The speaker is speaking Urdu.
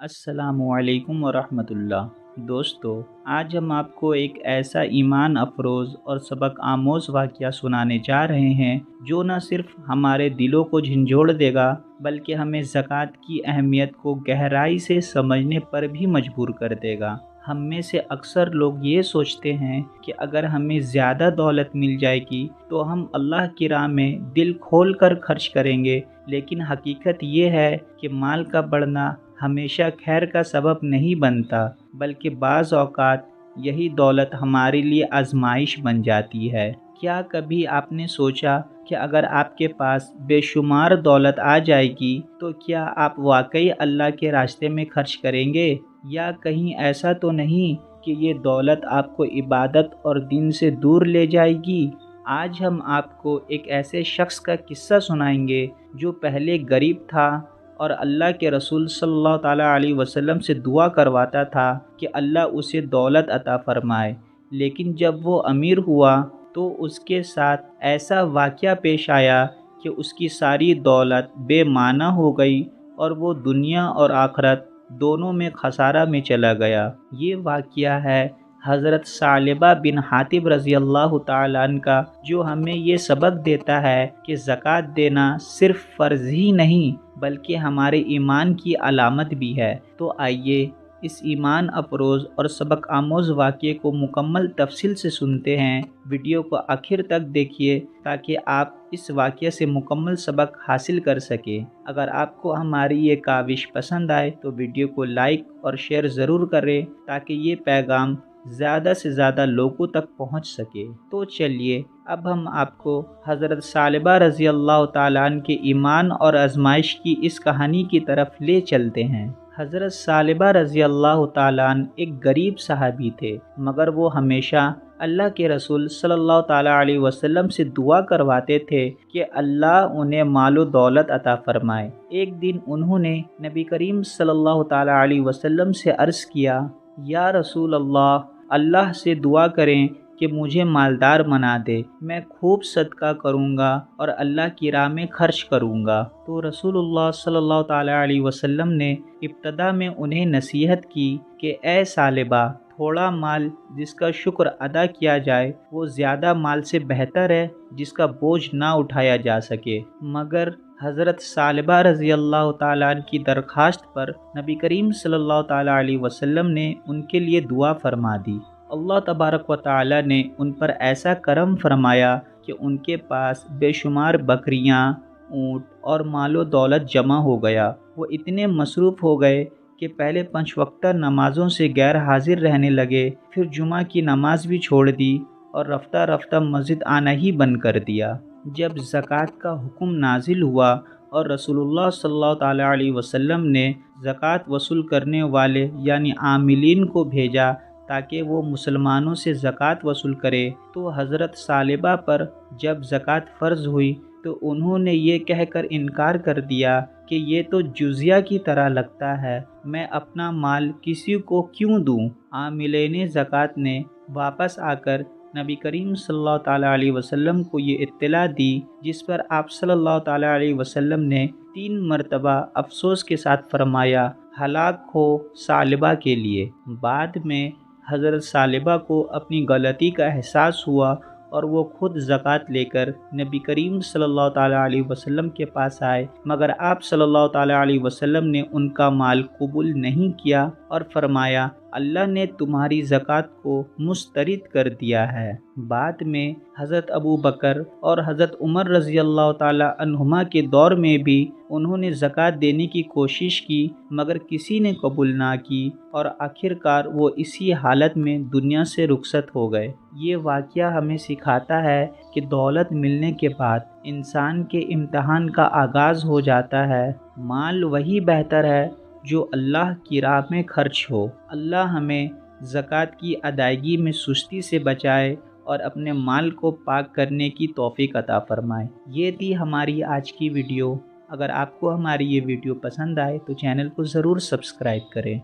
السلام علیکم ورحمۃ اللہ۔ دوستو، آج ہم آپ کو ایک ایسا ایمان افروز اور سبق آموز واقعہ سنانے جا رہے ہیں جو نہ صرف ہمارے دلوں کو جھنجھوڑ دے گا بلکہ ہمیں زکوٰۃ کی اہمیت کو گہرائی سے سمجھنے پر بھی مجبور کر دے گا۔ ہم میں سے اکثر لوگ یہ سوچتے ہیں کہ اگر ہمیں زیادہ دولت مل جائے گی تو ہم اللہ کی راہ میں دل کھول کر خرچ کریں گے، لیکن حقیقت یہ ہے کہ مال کا بڑھنا ہمیشہ خیر کا سبب نہیں بنتا، بلکہ بعض اوقات یہی دولت ہمارے لیے آزمائش بن جاتی ہے۔ کیا کبھی آپ نے سوچا کہ اگر آپ کے پاس بے شمار دولت آ جائے گی تو کیا آپ واقعی اللہ کے راستے میں خرچ کریں گے؟ یا کہیں ایسا تو نہیں کہ یہ دولت آپ کو عبادت اور دین سے دور لے جائے گی؟ آج ہم آپ کو ایک ایسے شخص کا قصہ سنائیں گے جو پہلے غریب تھا اور اللہ کے رسول صلی اللہ تعالیٰ علیہ وسلم سے دعا کرواتا تھا کہ اللہ اسے دولت عطا فرمائے، لیکن جب وہ امیر ہوا تو اس کے ساتھ ایسا واقعہ پیش آیا کہ اس کی ساری دولت بے معنی ہو گئی اور وہ دنیا اور آخرت دونوں میں خسارہ میں چلا گیا۔ یہ واقعہ ہے حضرت ثعلبہ بن حاتب رضی اللہ تعالیٰ عنہ کا، جو ہمیں یہ سبق دیتا ہے کہ زکوٰۃ دینا صرف فرض ہی نہیں بلکہ ہمارے ایمان کی علامت بھی ہے۔ تو آئیے اس ایمان افروز اور سبق آموز واقعے کو مکمل تفصیل سے سنتے ہیں۔ ویڈیو کو آخر تک دیکھیے تاکہ آپ اس واقعے سے مکمل سبق حاصل کر سکیں۔ اگر آپ کو ہماری یہ کاوش پسند آئے تو ویڈیو کو لائک اور شیئر ضرور کریں تاکہ یہ پیغام زیادہ سے زیادہ لوگوں تک پہنچ سکے۔ تو چلیے اب ہم آپ کو حضرت ثعلبہ رضی اللہ تعالیٰ عنہ کے ایمان اور آزمائش کی اس کہانی کی طرف لے چلتے ہیں۔ حضرت ثعلبہ رضی اللہ تعالیٰ عنہ ایک غریب صحابی تھے، مگر وہ ہمیشہ اللہ کے رسول صلی اللہ تعالیٰ علیہ وسلم سے دعا کرواتے تھے کہ اللہ انہیں مال و دولت عطا فرمائے۔ ایک دن انہوں نے نبی کریم صلی اللہ تعالیٰ علیہ وسلم سے عرض کیا، یا رسول اللہ، اللہ سے دعا کریں کہ مجھے مالدار بنا دے، میں خوب صدقہ کروں گا اور اللہ کی راہ میں خرچ کروں گا۔ تو رسول اللہ صلی اللہ تعالیٰ علیہ وسلم نے ابتدا میں انہیں نصیحت کی کہ اے ثعلبہ، تھوڑا مال جس کا شکر ادا کیا جائے وہ زیادہ مال سے بہتر ہے جس کا بوجھ نہ اٹھایا جا سکے۔ مگر حضرت ثعلبہ رضی اللہ تعالیٰ عنہ کی درخواست پر نبی کریم صلی اللہ تعالیٰ علیہ وسلم نے ان کے لیے دعا فرما دی۔ اللہ تبارک و تعالیٰ نے ان پر ایسا کرم فرمایا کہ ان کے پاس بے شمار بکریاں، اونٹ اور مال و دولت جمع ہو گیا۔ وہ اتنے مصروف ہو گئے کہ پہلے 5 وقتہ نمازوں سے غیر حاضر رہنے لگے، پھر جمعہ کی نماز بھی چھوڑ دی اور رفتہ رفتہ مسجد آنا ہی بند کر دیا۔ جب زکوٰۃ کا حکم نازل ہوا اور رسول اللہ صلی اللہ تعالیٰ علیہ وسلم نے زکوٰۃ وصول کرنے والے یعنی عاملین کو بھیجا تاکہ وہ مسلمانوں سے زکوٰۃ وصول کرے، تو حضرت ثعلبہ پر جب زکوٰۃ فرض ہوئی تو انہوں نے یہ کہہ کر انکار کر دیا کہ یہ تو جزیہ کی طرح لگتا ہے، میں اپنا مال کسی کو کیوں دوں؟ عاملین زکوٰۃ نے واپس آ کر نبی کریم صلی اللہ تعالیٰ علیہ وسلم کو یہ اطلاع دی، جس پر آپ صلی اللہ تعالیٰ علیہ وسلم نے 3 مرتبہ افسوس کے ساتھ فرمایا، ہلاک ہو ثعلبہ کے لیے۔ بعد میں حضرت ثعلبہ کو اپنی غلطی کا احساس ہوا اور وہ خود زکوٰۃ لے کر نبی کریم صلی اللہ تعالیٰ علیہ وسلم کے پاس آئے، مگر آپ صلی اللہ تعالیٰ علیہ وسلم نے ان کا مال قبول نہیں کیا اور فرمایا، اللہ نے تمہاری زکوٰۃ کو مسترد کر دیا ہے۔ بعد میں حضرت ابو بکر اور حضرت عمر رضی اللہ تعالیٰ عنہما کے دور میں بھی انہوں نے زکوٰۃ دینے کی کوشش کی، مگر کسی نے قبول نہ کی اور آخرکار وہ اسی حالت میں دنیا سے رخصت ہو گئے۔ یہ واقعہ ہمیں سکھاتا ہے کہ دولت ملنے کے بعد انسان کے امتحان کا آغاز ہو جاتا ہے۔ مال وہی بہتر ہے جو اللہ کی راہ میں خرچ ہو۔ اللہ ہمیں زکوٰۃ کی ادائیگی میں سستی سے بچائے اور اپنے مال کو پاک کرنے کی توفیق عطا فرمائے۔ یہ تھی ہماری آج کی ویڈیو۔ اگر آپ کو ہماری یہ ویڈیو پسند آئے تو چینل کو ضرور سبسکرائب کریں۔